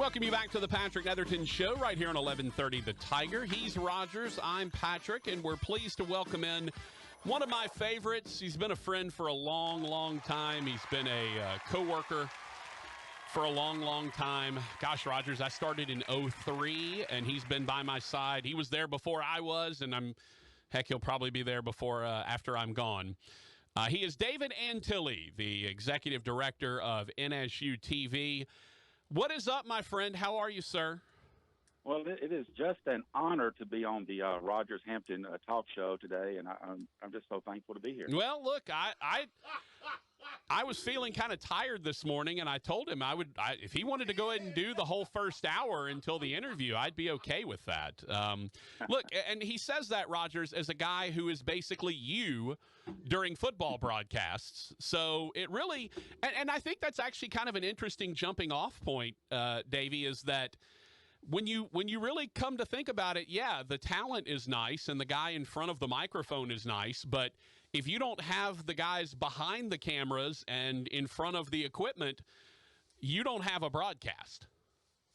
Welcome you back to the Patrick Netherton Show right here on 1130 The Tiger. He's Rogers, I'm Patrick, and we're pleased to welcome in one of my favorites. He's been a friend for a long, long time. He's been a co-worker for a long, long time. Gosh, Rogers, I started in 2003, and he's been by my side. He was there before I was, and he'll probably be there before after I'm gone. He is David Antilley, the Executive Director of NSU TV. What is up, my friend? How are you, sir? Well, it is just an honor to be on the Rogers Hampton talk show today, and I'm just so thankful to be here. Well, look, I was feeling kind of tired this morning, and I told him if he wanted to go ahead and do the whole first hour until the interview, I'd be okay with that. Look, and he says that, Rogers, as a guy who is basically you during football broadcasts. So it really, and I think that's actually kind of an interesting jumping off point, Davey, is that when you really come to think about it, yeah, the talent is nice and the guy in front of the microphone is nice, but if you don't have the guys behind the cameras and in front of the equipment, you don't have a broadcast.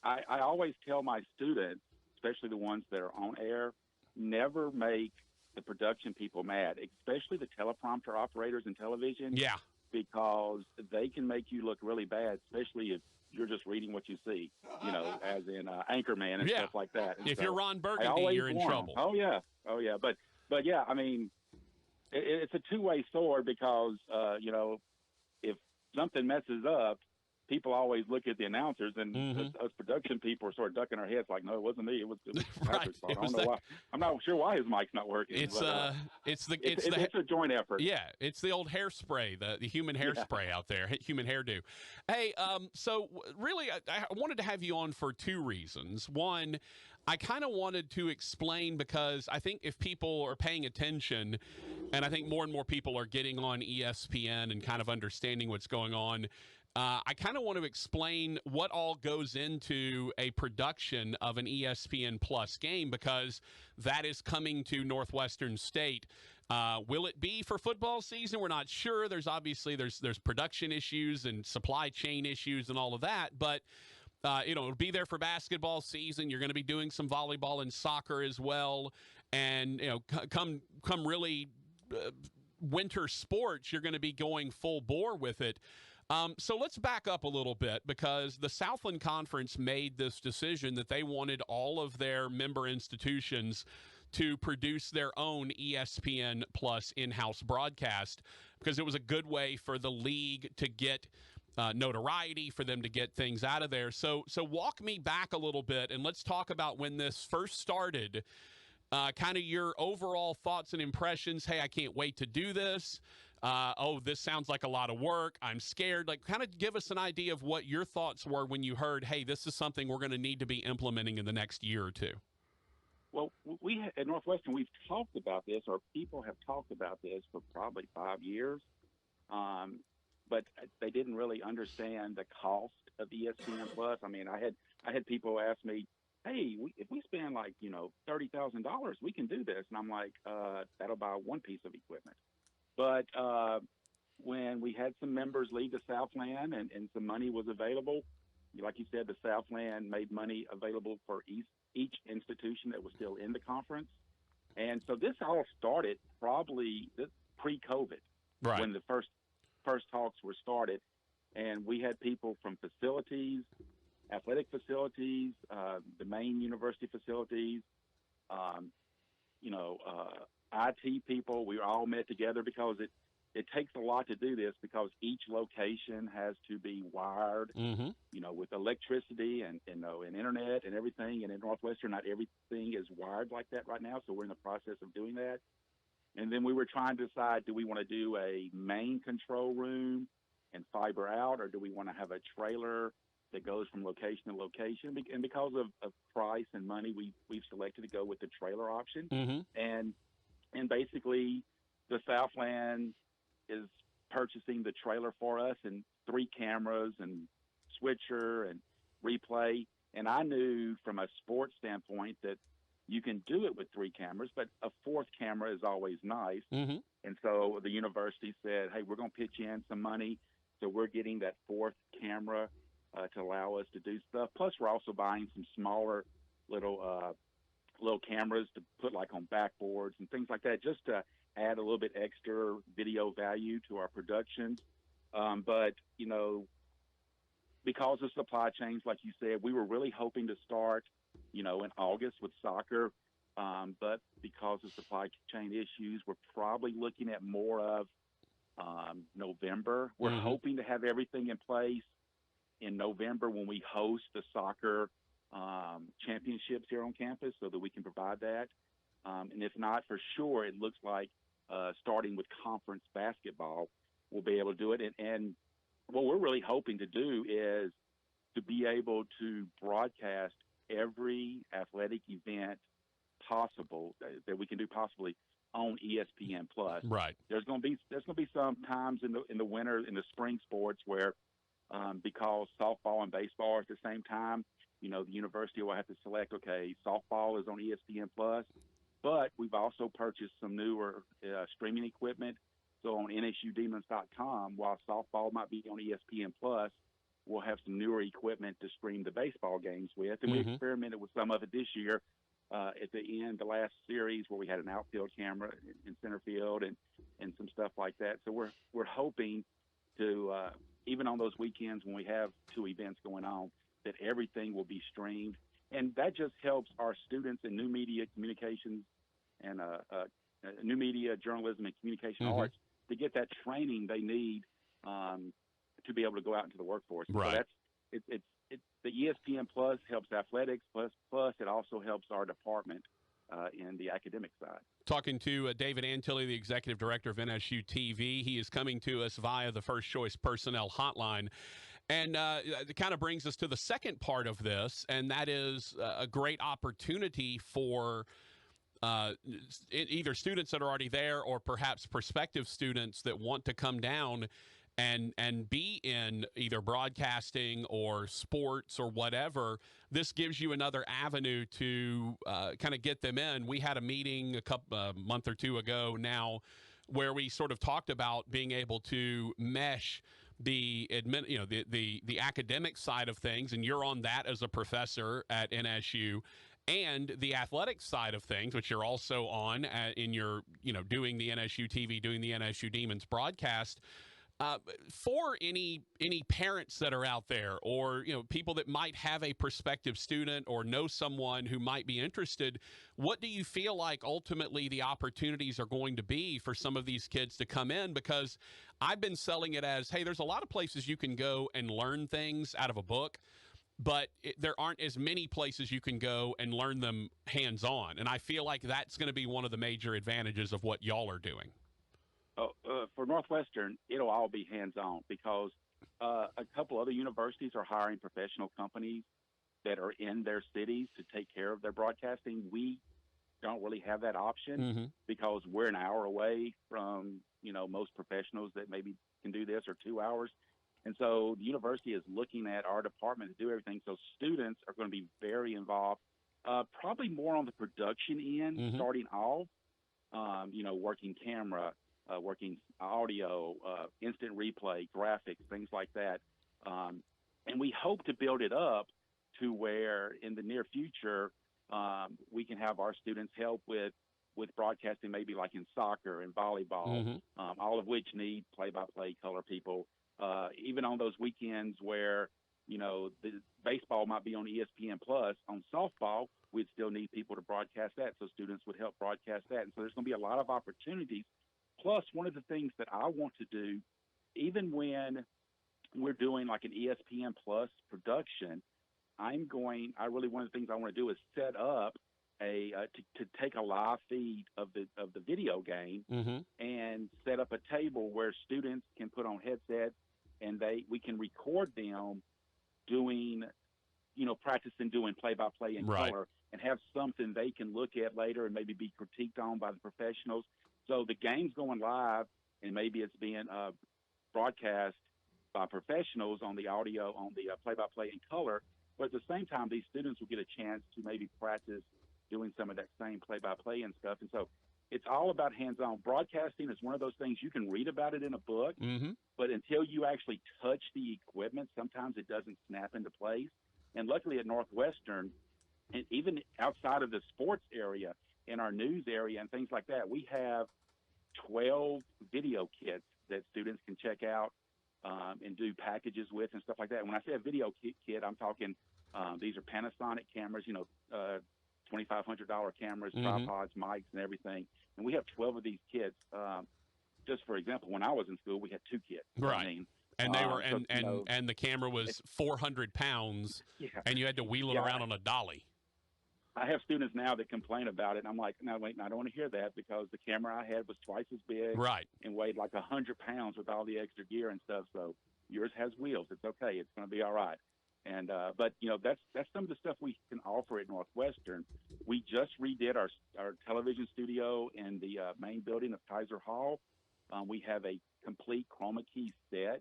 I always tell my students, especially the ones that are on air, never make the production people mad, especially the teleprompter operators in television. Yeah. Because they can make you look really bad, especially if you're just reading what you see, as in Anchorman and stuff like that. And if so you're Ron Burgundy, you're in trouble. Oh yeah. But yeah, I mean, it's a two-way sword because, if something messes up, people always look at the announcers, and us production people are sort of ducking our heads like, no, it wasn't me. It was Patrick's fault. I don't know why. I'm not sure why his mic's not working. It's a joint effort. Yeah, it's the old hairspray, the human hairspray out there, human hairdo. Hey, so really, I wanted to have you on for two reasons. One, I kind of wanted to explain, because I think if people are paying attention, and I think more and more people are getting on ESPN and kind of understanding what's going on, I kind of want to explain what all goes into a production of an ESPN Plus game, because that is coming to Northwestern State. Will it be for football season? We're not sure. There's production issues and supply chain issues and all of that, but it'll be there for basketball season. You're going to be doing some volleyball and soccer as well, and come really winter sports, you're going to be going full bore with it. So let's back up a little bit, because the Southland Conference made this decision that they wanted all of their member institutions to produce their own ESPN Plus in-house broadcast, because it was a good way for the league to get notoriety, for them to get things out of there. So walk me back a little bit, and let's talk about when this first started, kind of your overall thoughts and impressions. Hey, I can't wait to do this. This sounds like a lot of work. I'm scared. Like, kind of give us an idea of what your thoughts were when you heard, hey, this is something we're going to need to be implementing in the next year or two. Well, we at Northwestern, we've talked about this, or people have talked about this for probably 5 years, but they didn't really understand the cost of ESPN Plus. I mean, I had people ask me, hey, if we spend like, $30,000, we can do this. And I'm like, that'll buy one piece of equipment. But when we had some members leave the Southland and some money was available, like you said, the Southland made money available for each institution that was still in the conference. And so this all started probably pre-COVID, right, when the first talks were started. And we had people from facilities, athletic facilities, the main university facilities, IT people. We all met together because it takes a lot to do this, because each location has to be wired, with electricity and internet and everything. And in Northwestern, not everything is wired like that right now. So we're in the process of doing that. And then we were trying to decide, do we want to do a main control room and fiber out, or do we want to have a trailer that goes from location to location? And because of price and money, we've selected to go with the trailer option. And basically, the Southland is purchasing the trailer for us, and 3 cameras and switcher and replay. And I knew from a sports standpoint that you can do it with 3 cameras, but a 4th camera is always nice. And so the university said, hey, we're going to pitch in some money. So we're getting that 4th camera to allow us to do stuff. Plus, we're also buying some smaller little cameras to put like on backboards and things like that, just to add a little bit extra video value to our productions. But because of supply chains, like you said, we were really hoping to start, in August with soccer. But because of supply chain issues, we're probably looking at more of November. We're hoping to have everything in place in November when we host the soccer championships here on campus, so that we can provide that. And if not, for sure, it looks like starting with conference basketball, we'll be able to do it. And what we're really hoping to do is to be able to broadcast every athletic event possible that we can do possibly on ESPN Plus. Right. There's going to be some times in the winter, in the spring sports where because softball and baseball are at the same time, the university will have to select, okay, softball is on ESPN Plus, but we've also purchased some newer streaming equipment. So on NSUDemons.com, while softball might be on ESPN Plus, we'll have some newer equipment to stream the baseball games with. And we experimented with some of it this year at the end, the last series, where we had an outfield camera in center field and some stuff like that. So we're hoping to, even on those weekends when we have two events going on, that everything will be streamed. And that just helps our students in new media communications and new media journalism and communication arts to get that training they need to be able to go out into the workforce. Right. So it's the ESPN Plus helps athletics, plus it also helps our department in the academic side. Talking to David Antilley, the Executive Director of NSU TV. He is coming to us via the First Choice Personnel Hotline. And it kind of brings us to the second part of this, and that is a great opportunity for either students that are already there or perhaps prospective students that want to come down and be in either broadcasting or sports or whatever. This gives you another avenue to kind of get them in. We had a meeting a month or two ago now where we sort of talked about being able to mesh the academic side of things, and you're on that as a professor at NSU, and the athletic side of things, which you're also on in your, doing the NSU TV, doing the NSU Demons broadcast. For any parents that are out there, or people that might have a prospective student or know someone who might be interested, what do you feel like ultimately the opportunities are going to be for some of these kids to come in? Because I've been selling it as, hey, there's a lot of places you can go and learn things out of a book, but there aren't as many places you can go and learn them hands-on. And I feel like that's going to be one of the major advantages of what y'all are doing. For Northwestern, it'll all be hands-on, because a couple other universities are hiring professional companies that are in their cities to take care of their broadcasting. We don't really have that option because we're an hour away from, most professionals that maybe can do this, or 2 hours. And so the university is looking at our department to do everything. So students are going to be very involved, probably more on the production end, starting off, working camera, working audio, instant replay, graphics, things like that. And we hope to build it up to where in the near future we can have our students help with broadcasting, maybe like in soccer and volleyball, all of which need play-by-play color people. Even on those weekends where, the baseball might be on ESPN Plus, on softball, we'd still need people to broadcast that, so students would help broadcast that. And so there's going to be a lot of opportunities. Plus, one of the things that I want to do, even when we're doing like an ESPN Plus production, one of the things I want to do is set up to take a live feed of the video game and set up a table where students can put on headsets and we can record them doing, practicing doing play-by-play in color, and have something they can look at later and maybe be critiqued on by the professionals. So the game's going live, and maybe it's being broadcast by professionals on the audio, on the play-by-play in color. But at the same time, these students will get a chance to maybe practice doing some of that same play-by-play and stuff. And so it's all about hands-on. Broadcasting is one of those things you can read about it in a book, but until you actually touch the equipment, sometimes it doesn't snap into place. And luckily at Northwestern, and even outside of the sports area, in our news area and things like that, we have 12 video kits that students can check out and do packages with and stuff like that. And when I say a video kit, I'm talking these are Panasonic cameras, $2,500 cameras, tripods, mics, and everything. And we have 12 of these kits. Just for example, when I was in school, we had 2 kits. Right. I mean, and they were, and the camera was 400 pounds, and you had to wheel it around on a dolly. I have students now that complain about it. And I'm like, no, wait, I don't want to hear that, because the camera I had was twice as big, and weighed like 100 pounds with all the extra gear and stuff. So yours has wheels. It's okay. It's going to be all right. And but that's some of the stuff we can offer at Northwestern. We just redid our television studio in the main building of Kaiser Hall. We have a complete chroma key set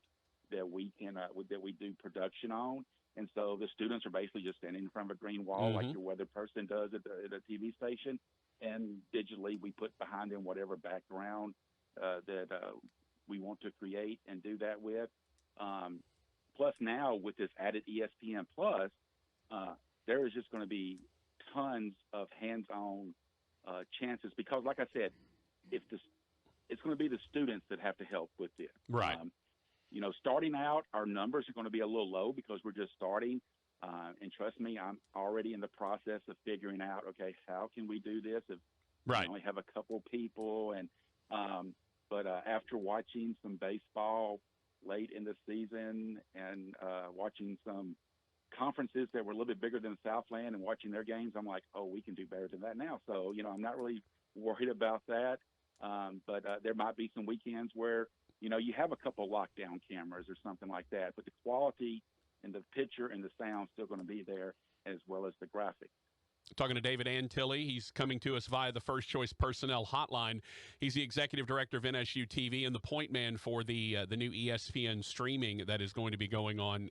that we can that we do production on. And so the students are basically just standing in front of a green wall like your weather person does at a TV station. And digitally, we put behind them whatever background that we want to create and do that with. Plus now with this added ESPN Plus, there is just going to be tons of hands-on chances, because like I said, it's going to be the students that have to help with this. Right. Starting out, our numbers are going to be a little low because we're just starting. And trust me, I'm already in the process of figuring out, okay, how can we do this if we only have a couple people? And but after watching some baseball late in the season and watching some conferences that were a little bit bigger than the Southland and watching their games, I'm like, oh, we can do better than that now. So, I'm not really worried about that. But there might be some weekends where, you have a couple lockdown cameras or something like that, but the quality and the picture and the sound still going to be there, as well as the graphics. Talking to David Antilley. He's coming to us via the First Choice Personnel Hotline. He's the Executive Director of NSU TV and the point man for the new ESPN streaming that is going to be going on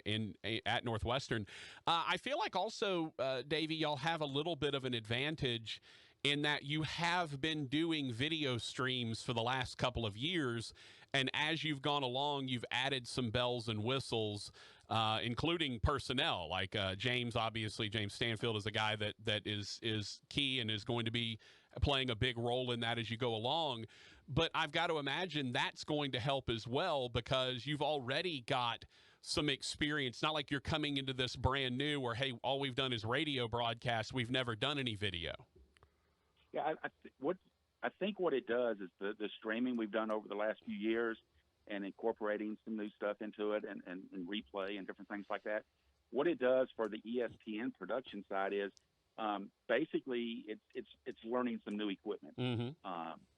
at Northwestern. I feel like also, Davey, y'all have a little bit of an advantage in that you have been doing video streams for the last couple of years, and as you've gone along, you've added some bells and whistles, including personnel. Like James Stanfield is a guy that is key and is going to be playing a big role in that as you go along. But I've got to imagine that's going to help as well, because you've already got some experience. Not like you're coming into this brand new where, hey, all we've done is radio broadcast. We've never done any video. Yeah, I think what it does is the streaming we've done over the last few years and incorporating some new stuff into it and replay and different things like that. What it does for the ESPN production side is basically it's learning some new equipment.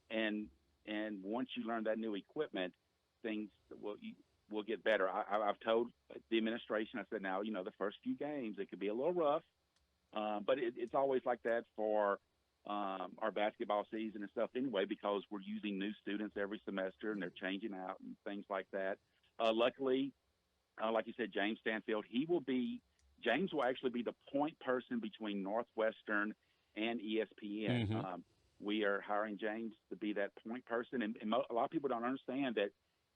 And once you learn that new equipment, things will get better. I've told the administration, I said, now, the first few games, it could be a little rough, but it's always like that for our basketball season and stuff anyway, because we're using new students every semester and they're changing out and things like that. Luckily, like you said, James Stanfield, James will actually be the point person between Northwestern and ESPN. We are hiring James to be that point person. And a lot of people don't understand that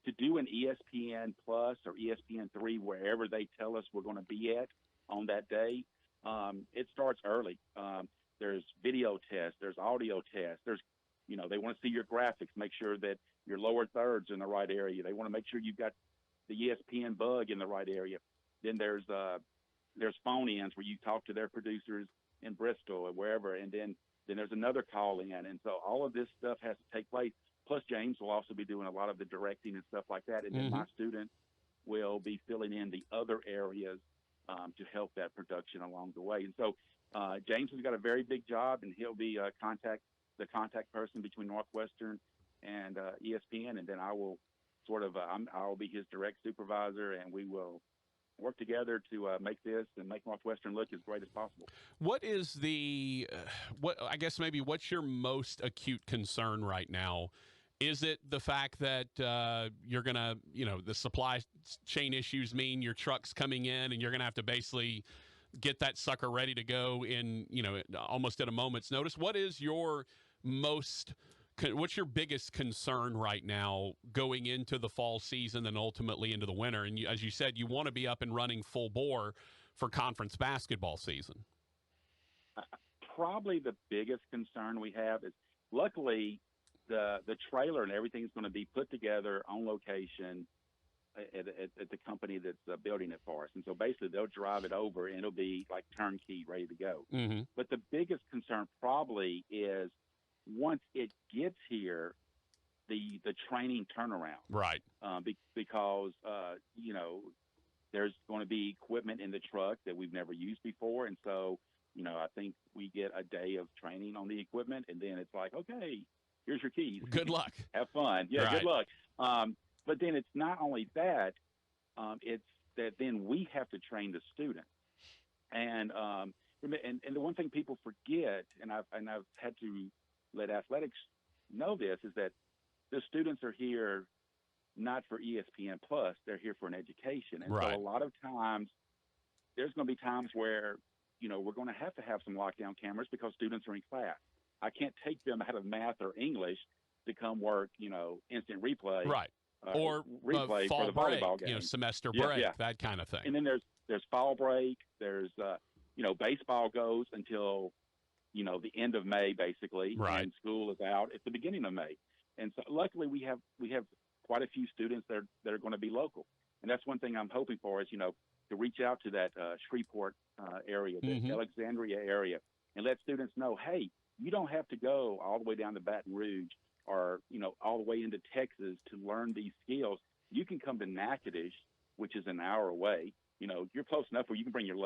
to do an ESPN Plus or ESPN3, wherever they tell us we're going to be at on that day, it starts early. There's video tests, there's audio tests, there's, they want to see your graphics, make sure that your lower thirds are in the right area. They want to make sure you've got the ESPN bug in the right area. Then there's phone-ins where you talk to their producers in Bristol or wherever, and then there's another call in. And so all of this stuff has to take place. Plus, James will also be doing a lot of the directing and stuff like that. And then my students will be filling in the other areas to help that production along the way. And so James has got a very big job, and he'll be the contact person between Northwestern and ESPN. And then I will I'll be his direct supervisor, and we will work together to make this and make Northwestern look as great as possible. What is what's your most acute concern right now? Is it the fact that you're going to, the supply chain issues mean your truck's coming in and you're going to have to basically get that sucker ready to go in, almost at a moment's notice? What is your most what's your biggest concern right now going into the fall season and ultimately into the winter? And as you said, you want to be up and running full bore for conference basketball season. Probably the biggest concern we have is, luckily, the trailer and everything's going to be put together on location at the company that's building it for us. And so basically they'll drive it over and it'll be like turnkey, ready to go. Mm-hmm. But the biggest concern probably is once it gets here, the training turnaround. Right. Because, there's going to be equipment in the truck that we've never used before. And so, I think we get a day of training on the equipment, and then it's like, okay, here's your keys. Good luck. Have fun. Yeah, right. Good luck. But then it's not only that, it's that then we have to train the students. And the one thing people forget, and I've had to let athletics know this, is that the students are here not for ESPN Plus, they're here for an education. And right. so a lot of times there's going to be times where, we're going to have some lockdown cameras because students are in class. I can't take them out of math or English to come work, instant replay. Right. Or replay fall for the volleyball break, game. Semester break, yeah. that kind of thing. And then there's fall break. There's, baseball goes until, the end of May, basically. Right. And school is out at the beginning of May. And so luckily we have quite a few students that are going to be local. And that's one thing I'm hoping for is, to reach out to that Shreveport area, the mm-hmm. Alexandria area, and let students know, hey, you don't have to go all the way down to Baton Rouge or, all the way into Texas to learn these skills. You can come to Natchitoches, which is an hour away. You're close enough where you can bring your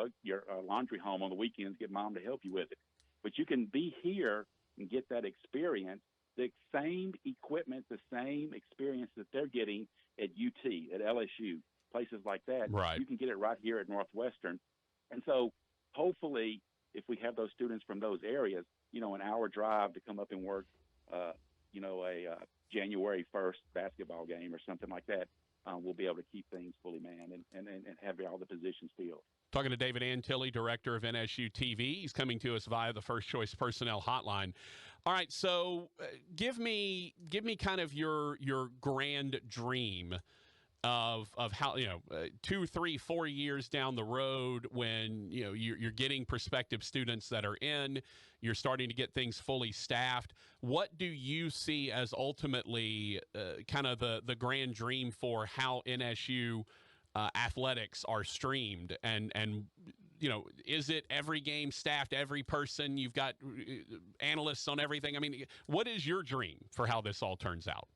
laundry home on the weekends, get mom to help you with it. But you can be here and get that experience, the same equipment, the same experience that they're getting at UT, at LSU, places like that. Right. You can get it right here at Northwestern. And so hopefully if we have those students from those areas, an hour drive to come up and work, a January 1st basketball game or something like that, we'll be able to keep things fully manned and have all the positions filled. Talking to David Antilley, Director of NSU TV. He's coming to us via the First Choice Personnel Hotline. All right, so give me kind of your grand dream of how 2, 3, 4 years down the road when you're getting prospective students that are in, you're starting to get things fully staffed. What do you see as ultimately kind of the grand dream for how NSU athletics are streamed, and is it every game staffed, every person, you've got analysts on everything? I mean, what is your dream for how this all turns out?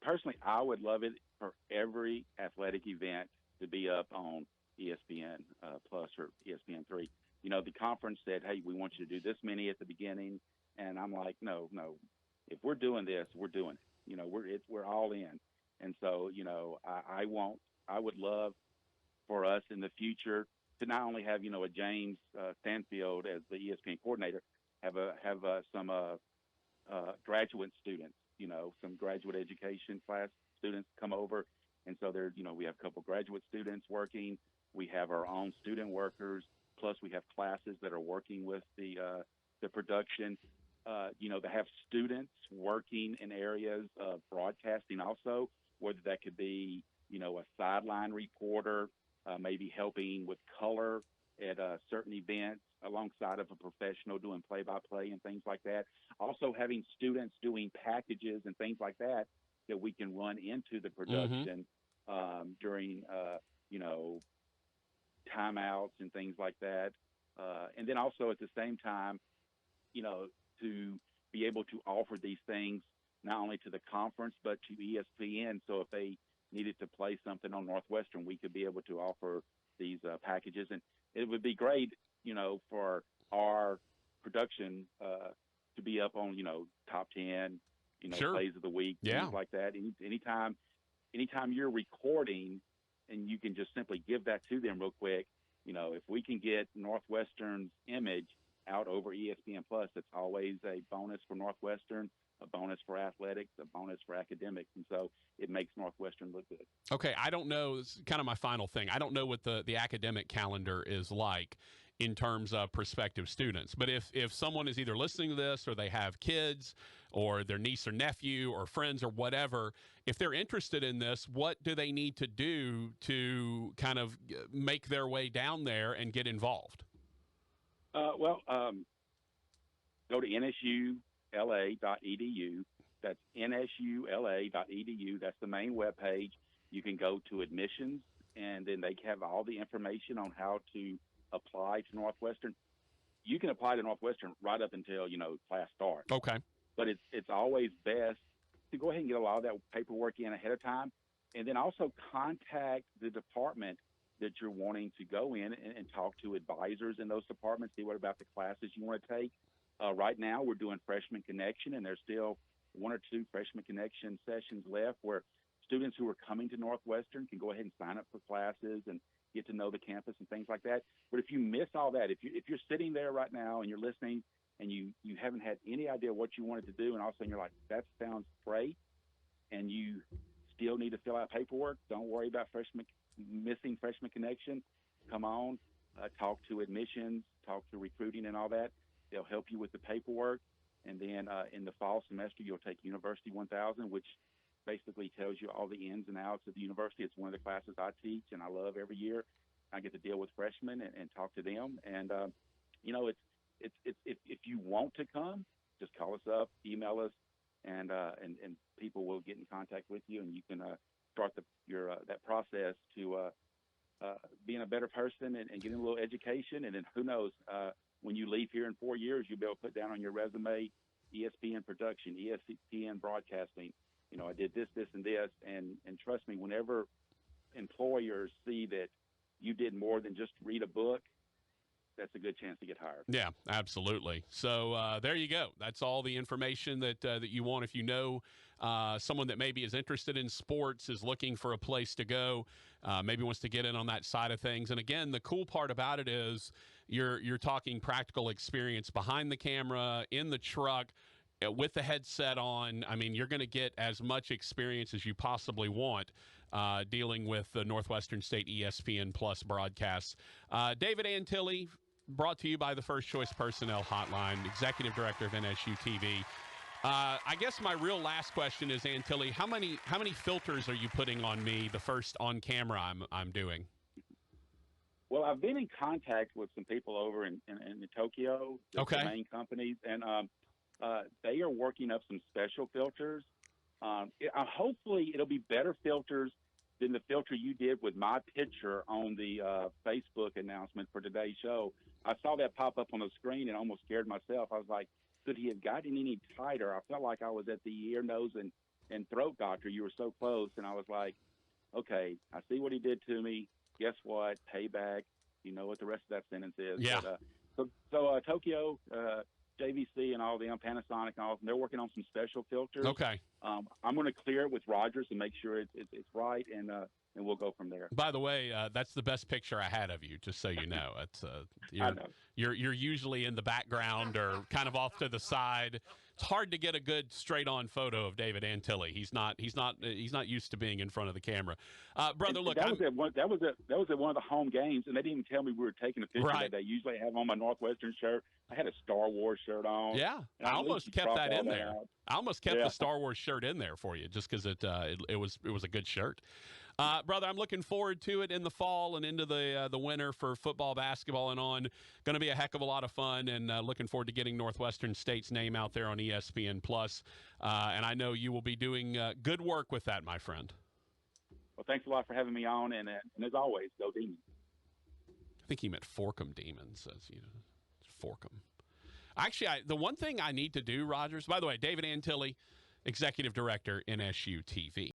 Personally, I would love it for every athletic event to be up on ESPN Plus or ESPN3. The conference said, hey, we want you to do this many at the beginning. And I'm like, no, if we're doing this, we're doing it. We're all in. And so, I would love for us in the future to not only have, a James Stanfield as the ESPN coordinator, have some graduate students, some graduate education class students come over. And so we have a couple graduate students working. We have our own student workers. Plus we have classes that are working with the production. To have students working in areas of broadcasting also, whether that could be, a sideline reporter, maybe helping with color at certain events alongside of a professional doing play-by-play and things like that. Also having students doing packages and things like that we can run into the production during, timeouts and things like that. And then also at the same time, to be able to offer these things not only to the conference but to ESPN. So if they needed to play something on Northwestern, we could be able to offer these packages. And it would be great, for our production to be up on, top 10, sure. plays of the week, things like that. Anytime you're recording and you can just simply give that to them real quick, if we can get Northwestern's image out over ESPN Plus, it's always a bonus for Northwestern, a bonus for athletics, a bonus for academics. And so it makes Northwestern look good. Okay. I don't know. This is kind of my final thing. I don't know what the academic calendar is like. in terms of prospective students. But if someone is either listening to this or they have kids or their niece or nephew or friends or whatever, if they're interested in this, what do they need to do to kind of make their way down there and get involved? Go to nsula.edu. That's nsula.edu. That's the main webpage. You can go to admissions, and then they have all the information on how to apply to Northwestern. You can apply to Northwestern right up until, class starts. Okay. But it's always best to go ahead and get a lot of that paperwork in ahead of time, and then also contact the department that you're wanting to go in and talk to advisors in those departments, see what about the classes you want to take. Right now, we're doing Freshman Connection, and there's still 1 or 2 Freshman Connection sessions left where students who are coming to Northwestern can go ahead and sign up for classes and get to know the campus and things like that. But if you miss all that, if you're sitting there right now and you're listening and you haven't had any idea what you wanted to do, and all of a sudden you're like, that sounds great, and you still need to fill out paperwork, don't worry about missing Freshman Connection. Come on, talk to admissions, talk to recruiting and all that. They'll help you with the paperwork. And then in the fall semester, you'll take University 1000, which basically tells you all the ins and outs of the university. It's one of the classes I teach and I love every year. I get to deal with freshmen and talk to them. And, if you want to come, just call us up, email us, and people will get in contact with you, and you can start that process to being a better person and getting a little education. And then who knows, when you leave here in 4 years, you'll be able to put down on your resume, ESPN production, ESPN broadcasting. I did this, and this, and trust me, whenever employers see that you did more than just read a book, that's a good chance to get hired. Yeah, absolutely. So there you go. That's all the information that you want. If you know someone that maybe is interested in sports, is looking for a place to go, maybe wants to get in on that side of things. And again, the cool part about it is you're talking practical experience behind the camera, in the truck, with the headset on. I mean, you're going to get as much experience as you possibly want dealing with the Northwestern State ESPN Plus broadcasts. David Antilley, brought to you by the First Choice Personnel Hotline, Executive Director of NSU TV. I guess my real last question is, Antilley, how many filters are you putting on me the first on camera I'm doing? Well, I've been in contact with some people over in Tokyo, the main companies, and they are working up some special filters. Hopefully it'll be better filters than the filter you did with my picture on the Facebook announcement for today's show. I saw that pop up on the screen and almost scared myself. I was like, could he have gotten any tighter? I felt like I was at the ear, nose, and throat doctor. You were so close. And I was like, okay, I see what he did to me. Guess what? Payback. You know what the rest of that sentence is. Yeah. But, so Tokyo, JVC and all them, Panasonic and all of them, they're working on some special filters. Okay. I'm going to clear it with Rogers and make sure it's right, and we'll go from there. By the way, that's the best picture I had of you, just so you know. It's you're usually in the background or kind of off to the side. It's hard to get a good straight-on photo of David Antilley. He's not used to being in front of the camera. Brother, look, that was at one of the home games, and they didn't even tell me we were taking a picture. Right. That day. Usually I have on my Northwestern shirt. I had a Star Wars shirt on. Yeah, I almost kept that in there. I almost kept the Star Wars shirt in there for you, just because it was a good shirt. Brother, I'm looking forward to it in the fall and into the winter for football, basketball, and on. Going to be a heck of a lot of fun, and looking forward to getting Northwestern State's name out there on ESPN Plus. And I know you will be doing good work with that, my friend. Well, thanks a lot for having me on, and as always, go Demons. I think he meant Forkham Demons, as Forkham. Actually, the one thing I need to do, Rogers. By the way, David Antilley, Executive Director, NSU TV.